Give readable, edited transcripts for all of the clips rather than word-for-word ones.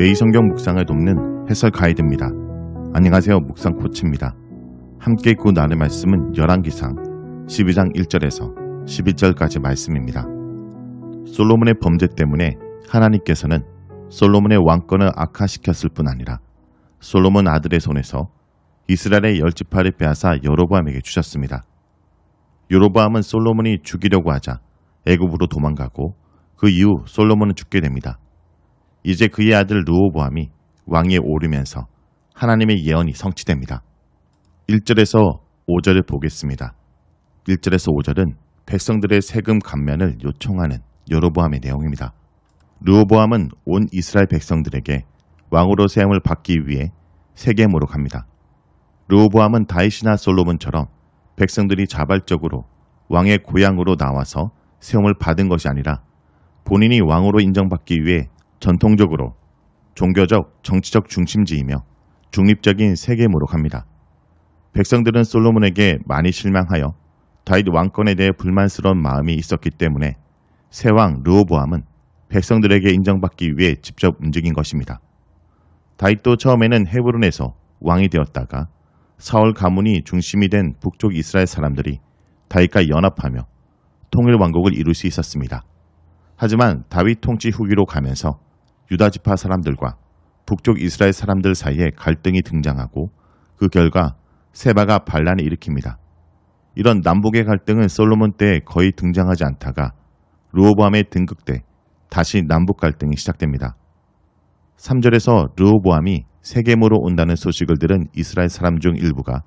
매일 성경 묵상을 돕는 해설 가이드입니다. 안녕하세요. 묵상 코치입니다. 함께 읽고 나눌 말씀은 열왕기상 12장 1절에서 11절까지 말씀입니다. 솔로몬의 범죄 때문에 하나님께서는 솔로몬의 왕권을 악화시켰을 뿐 아니라 솔로몬 아들의 손에서 이스라엘의 10지파를 빼앗아 여로보암에게 주셨습니다. 여로보암은 솔로몬이 죽이려고 하자 애굽으로 도망가고 그 이후 솔로몬은 죽게 됩니다. 이제 그의 아들 르호보암이 왕위에 오르면서 하나님의 예언이 성취됩니다. 1절에서 5절을 보겠습니다. 1절에서 5절은 백성들의 세금 감면을 요청하는 여로보암의 내용입니다. 르호보암은 온 이스라엘 백성들에게 왕으로 세움을 받기 위해 세겜으로 갑니다. 르호보암은 다윗이나 솔로몬처럼 백성들이 자발적으로 왕의 고향으로 나와서 세움을 받은 것이 아니라 본인이 왕으로 인정받기 위해 전통적으로 종교적, 정치적 중심지이며 중립적인 세겜으로 갑니다. 백성들은 솔로몬에게 많이 실망하여 다윗 왕권에 대해 불만스러운 마음이 있었기 때문에 새왕 르호보암은 백성들에게 인정받기 위해 직접 움직인 것입니다. 다윗도 처음에는 헤브론에서 왕이 되었다가 사울 가문이 중심이 된 북쪽 이스라엘 사람들이 다윗과 연합하며 통일 왕국을 이룰 수 있었습니다. 하지만 다윗 통치 후기로 가면서 유다 지파 사람들과 북쪽 이스라엘 사람들 사이에 갈등이 등장하고 그 결과 세바가 반란을 일으킵니다. 이런 남북의 갈등은 솔로몬 때 거의 등장하지 않다가 르호보암의 등극 때 다시 남북 갈등이 시작됩니다. 3절에서 르호보암이 세겜으로 온다는 소식을 들은 이스라엘 사람 중 일부가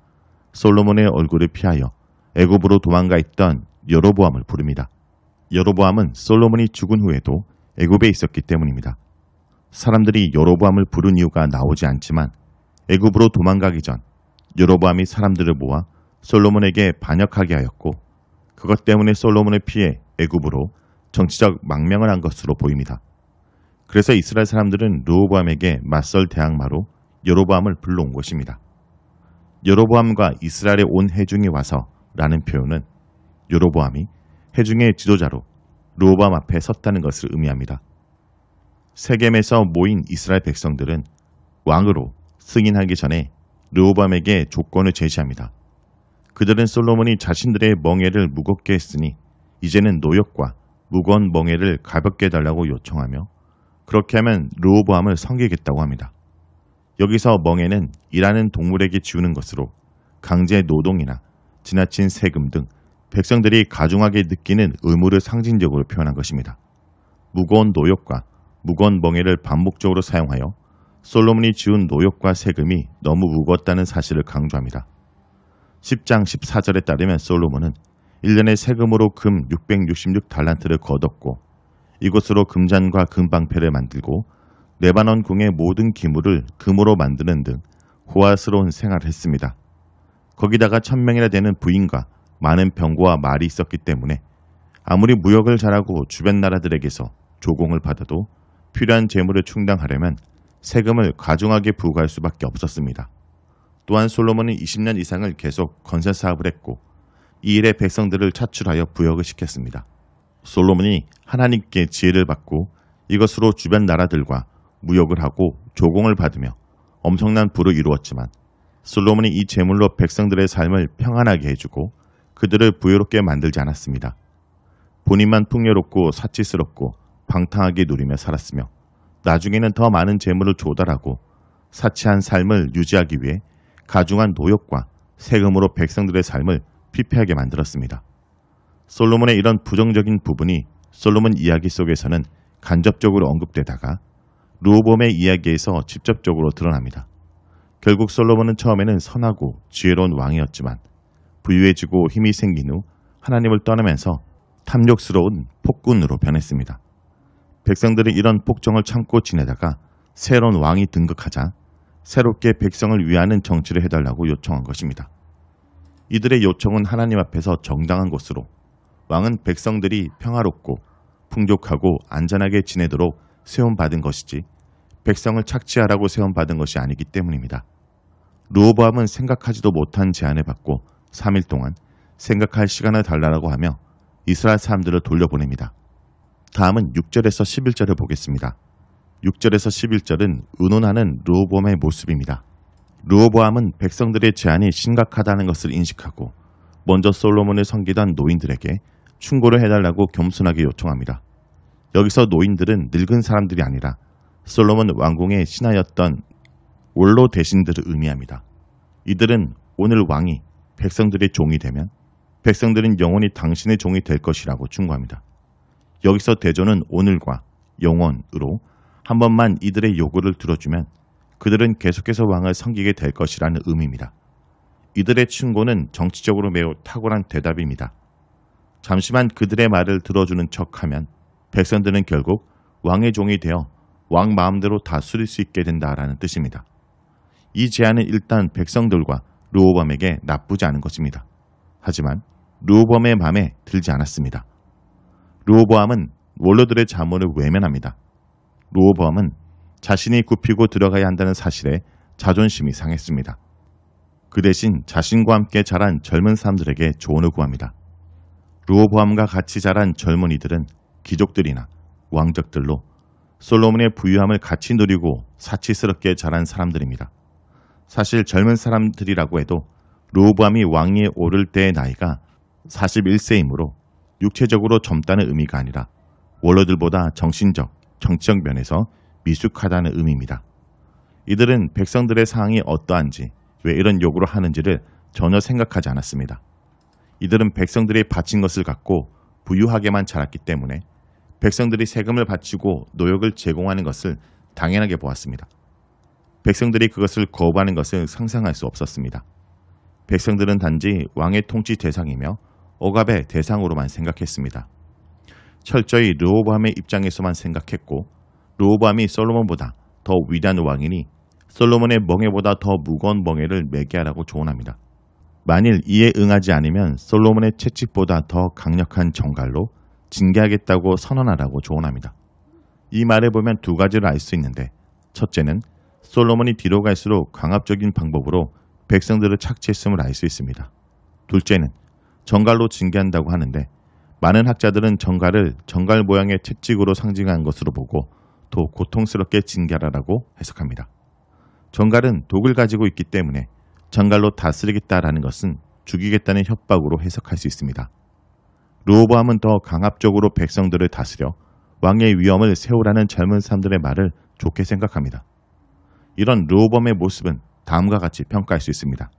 솔로몬의 얼굴을 피하여 애굽으로 도망가 있던 여로보암을 부릅니다. 여로보암은 솔로몬이 죽은 후에도 애굽에 있었기 때문입니다. 사람들이 여로보암을 부른 이유가 나오지 않지만 애굽으로 도망가기 전 여로보암이 사람들을 모아 솔로몬에게 반역하게 하였고 그것 때문에 솔로몬을 피해 애굽으로 정치적 망명을 한 것으로 보입니다. 그래서 이스라엘 사람들은 르호보암에게 맞설 대항마로 여로보암을 불러온 것입니다. 여로보암과 이스라엘의 온 회중이 와서 라는 표현은 여로보암이 회중의 지도자로 르호보암 앞에 섰다는 것을 의미합니다. 세겜에서 모인 이스라엘 백성들은 왕으로 승인하기 전에 르호보암에게 조건을 제시합니다. 그들은 솔로몬이 자신들의 멍에를 무겁게 했으니 이제는 노역과 무거운 멍에를 가볍게 해달라고 요청하며 그렇게 하면 르호보암을 섬기겠다고 합니다. 여기서 멍에는 일하는 동물에게 지우는 것으로 강제 노동이나 지나친 세금 등 백성들이 가중하게 느끼는 의무를 상징적으로 표현한 것입니다. 무거운 노역과 무거운 멍에를 반복적으로 사용하여 솔로몬이 지운 노역과 세금이 너무 무겁다는 사실을 강조합니다. 10장 14절에 따르면 솔로몬은 1년의 세금으로 금 666달란트를 거뒀고 이것으로 금잔과 금방패를 만들고 레바논 궁의 모든 기물을 금으로 만드는 등 호화스러운 생활을 했습니다. 거기다가 1000명이나 되는 부인과 많은 병거와 말이 있었기 때문에 아무리 무역을 잘하고 주변 나라들에게서 조공을 받아도 필요한 재물을 충당하려면 세금을 가중하게 부과할 수밖에 없었습니다. 또한 솔로몬은 20년 이상을 계속 건설 사업을 했고 이 일에 백성들을 차출하여 부역을 시켰습니다. 솔로몬이 하나님께 지혜를 받고 이것으로 주변 나라들과 무역을 하고 조공을 받으며 엄청난 부를 이루었지만 솔로몬이 이 재물로 백성들의 삶을 평안하게 해주고 그들을 부유롭게 만들지 않았습니다. 본인만 풍요롭고 사치스럽고 방탕하게 누리며 살았으며 나중에는 더 많은 재물을 조달하고 사치한 삶을 유지하기 위해 가중한 노역과 세금으로 백성들의 삶을 피폐하게 만들었습니다. 솔로몬의 이런 부정적인 부분이 솔로몬 이야기 속에서는 간접적으로 언급되다가 르호보암의 이야기에서 직접적으로 드러납니다. 결국 솔로몬은 처음에는 선하고 지혜로운 왕이었지만 부유해지고 힘이 생긴 후 하나님을 떠나면서 탐욕스러운 폭군으로 변했습니다. 백성들이 이런 폭정을 참고 지내다가 새로운 왕이 등극하자 새롭게 백성을 위하는 정치를 해달라고 요청한 것입니다. 이들의 요청은 하나님 앞에서 정당한 것으로 왕은 백성들이 평화롭고 풍족하고 안전하게 지내도록 세움받은 것이지 백성을 착취하라고 세움받은 것이 아니기 때문입니다. 르호보암은 생각하지도 못한 제안을 받고 3일 동안 생각할 시간을 달라고 하며 이스라엘 사람들을 돌려보냅니다. 다음은 6절에서 11절을 보겠습니다. 6절에서 11절은 의논하는 르호보암의 모습입니다. 르호보암은 백성들의 제한이 심각하다는 것을 인식하고 먼저 솔로몬을 섬기던 노인들에게 충고를 해달라고 겸손하게 요청합니다. 여기서 노인들은 늙은 사람들이 아니라 솔로몬 왕궁의 신하였던 원로 대신들을 의미합니다. 이들은 오늘 왕이 백성들의 종이 되면 백성들은 영원히 당신의 종이 될 것이라고 충고합니다. 여기서 대조는 오늘과 영원으로 한 번만 이들의 요구를 들어주면 그들은 계속해서 왕을 섬기게 될 것이라는 의미입니다. 이들의 충고는 정치적으로 매우 탁월한 대답입니다. 잠시만 그들의 말을 들어주는 척하면 백성들은 결국 왕의 종이 되어 왕 마음대로 다스릴 수 있게 된다라는 뜻입니다. 이 제안은 일단 백성들과 르호보암에게 나쁘지 않은 것입니다. 하지만 르호보암의 마음에 들지 않았습니다. 르호보암은 원로들의 자문을 외면합니다. 르호보암은 자신이 굽히고 들어가야 한다는 사실에 자존심이 상했습니다. 그 대신 자신과 함께 자란 젊은 사람들에게 조언을 구합니다. 르호보암과 같이 자란 젊은이들은 귀족들이나 왕족들로 솔로몬의 부유함을 같이 누리고 사치스럽게 자란 사람들입니다. 사실 젊은 사람들이라고 해도 르호보암이 왕위에 오를 때의 나이가 41세이므로 육체적으로 젊다는 의미가 아니라 원로들보다 정신적, 정치적 면에서 미숙하다는 의미입니다. 이들은 백성들의 상황이 어떠한지 왜 이런 요구를 하는지를 전혀 생각하지 않았습니다. 이들은 백성들이 바친 것을 갖고 부유하게만 자랐기 때문에 백성들이 세금을 바치고 노역을 제공하는 것을 당연하게 보았습니다. 백성들이 그것을 거부하는 것을 상상할 수 없었습니다. 백성들은 단지 왕의 통치 대상이며 억압의 대상으로만 생각했습니다. 철저히 르호보암의 입장에서만 생각했고 르호보암이 솔로몬보다 더 위대한 왕이니 솔로몬의 멍에보다 더 무거운 멍에를 매게 하라고 조언합니다. 만일 이에 응하지 않으면 솔로몬의 채찍보다 더 강력한 정갈로 징계하겠다고 선언하라고 조언합니다. 이 말을 보면 두 가지를 알 수 있는데 첫째는 솔로몬이 뒤로 갈수록 강압적인 방법으로 백성들을 착취했음을 알 수 있습니다. 둘째는 정갈로 징계한다고 하는데 많은 학자들은 정갈을 정갈 모양의 채찍으로 상징한 것으로 보고 더 고통스럽게 징계하라고 해석합니다. 정갈은 독을 가지고 있기 때문에 정갈로 다스리겠다라는 것은 죽이겠다는 협박으로 해석할 수 있습니다. 르호보암은 더 강압적으로 백성들을 다스려 왕의 위엄을 세우라는 젊은 사람들의 말을 좋게 생각합니다. 이런 르호보암의 모습은 다음과 같이 평가할 수 있습니다.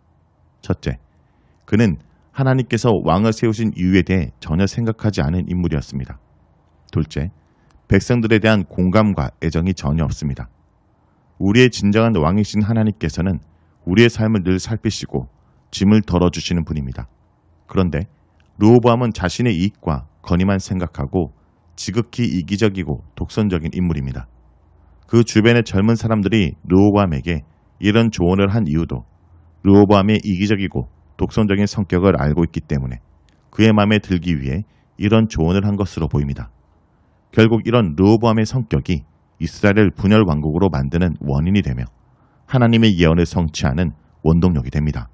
첫째, 그는 하나님께서 왕을 세우신 이유에 대해 전혀 생각하지 않은 인물이었습니다. 둘째, 백성들에 대한 공감과 애정이 전혀 없습니다. 우리의 진정한 왕이신 하나님께서는 우리의 삶을 늘 살피시고 짐을 덜어주시는 분입니다. 그런데 르호보암은 자신의 이익과 건의만 생각하고 지극히 이기적이고 독선적인 인물입니다. 그 주변의 젊은 사람들이 르호보암에게 이런 조언을 한 이유도 르호보암의 이기적이고 독선적인 성격을 알고 있기 때문에 그의 마음에 들기 위해 이런 조언을 한 것으로 보입니다. 결국 이런 르호보암의 성격이 이스라엘을 분열 왕국으로 만드는 원인이 되며 하나님의 예언을 성취하는 원동력이 됩니다.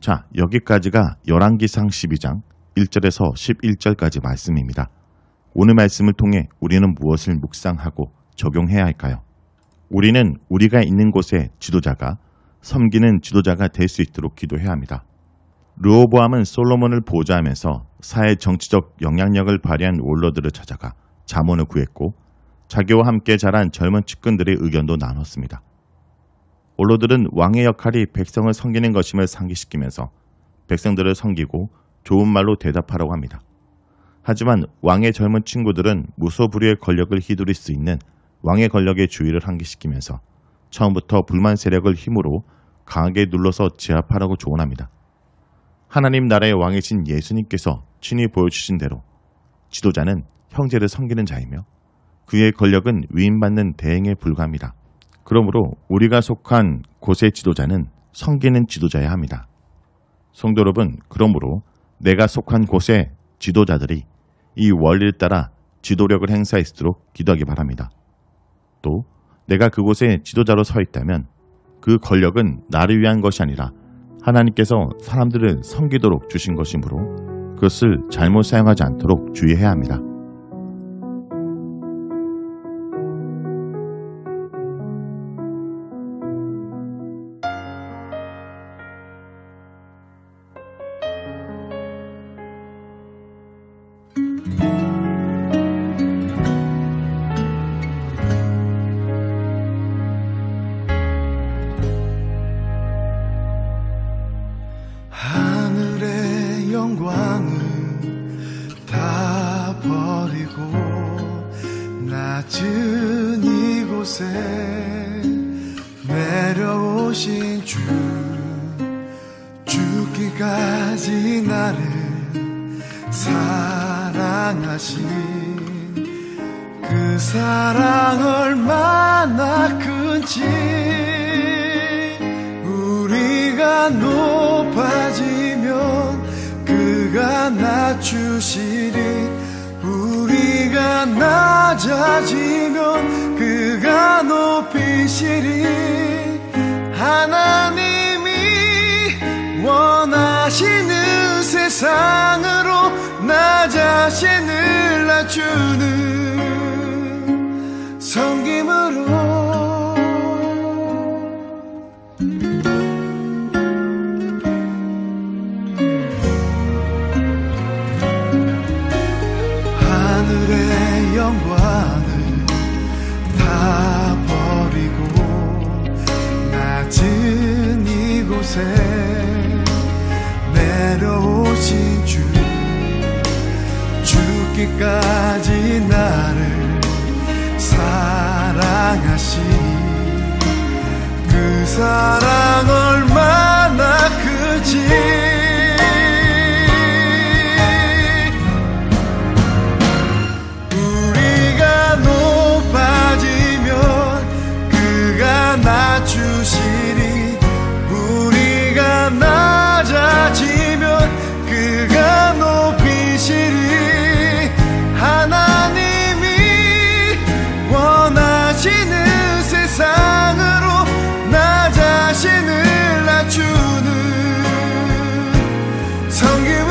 자, 여기까지가 열왕기상 12장 1절에서 11절까지 말씀입니다. 오늘 말씀을 통해 우리는 무엇을 묵상하고 적용해야 할까요? 우리는 우리가 있는 곳의 지도자가 섬기는 지도자가 될 수 있도록 기도해야 합니다. 르호보암은 솔로몬을 보좌하면서 사회 정치적 영향력을 발휘한 원로들을 찾아가 자문을 구했고 자기와 함께 자란 젊은 측근들의 의견도 나눴습니다. 원로들은 왕의 역할이 백성을 섬기는 것임을 상기시키면서 백성들을 섬기고 좋은 말로 대답하라고 합니다. 하지만 왕의 젊은 친구들은 무소불위의 권력을 휘두를 수 있는 왕의 권력의 주의를 상기시키면서 처음부터 불만 세력을 힘으로 강하게 눌러서 제압하라고 조언합니다. 하나님 나라의 왕이신 예수님께서 친히 보여주신 대로 지도자는 형제를 섬기는 자이며 그의 권력은 위임받는 대행에 불과합니다. 그러므로 우리가 속한 곳의 지도자는 섬기는 지도자여야 합니다. 성도 여러분, 그러므로 내가 속한 곳의 지도자들이 이 원리를 따라 지도력을 행사할수록 기도하기 바랍니다. 또 내가 그곳에 지도자로 서 있다면 그 권력은 나를 위한 것이 아니라 하나님께서 사람들을 섬기도록 주신 것이므로 그것을 잘못 사용하지 않도록 주의해야 합니다. 나를 사랑하신 그 사랑 얼마나 큰지 우리가 높아지면 그가 낮추시리 우리가 낮아지면 그가 높이시리 하나님이 원하시는 세상으로 나 자신을 낮추는 섬김으로 하늘의 영광을 다 버리고 낮은 이곳에 내려오신 주 죽기까지 나를 사랑하신 그 사랑 얼마나 크지 우리가 높아지면 그가 낮추시리 우리가 낮아지면 그가 높이시리 하나님이 원하시는 세상으로 나 자신을 낮추는 성김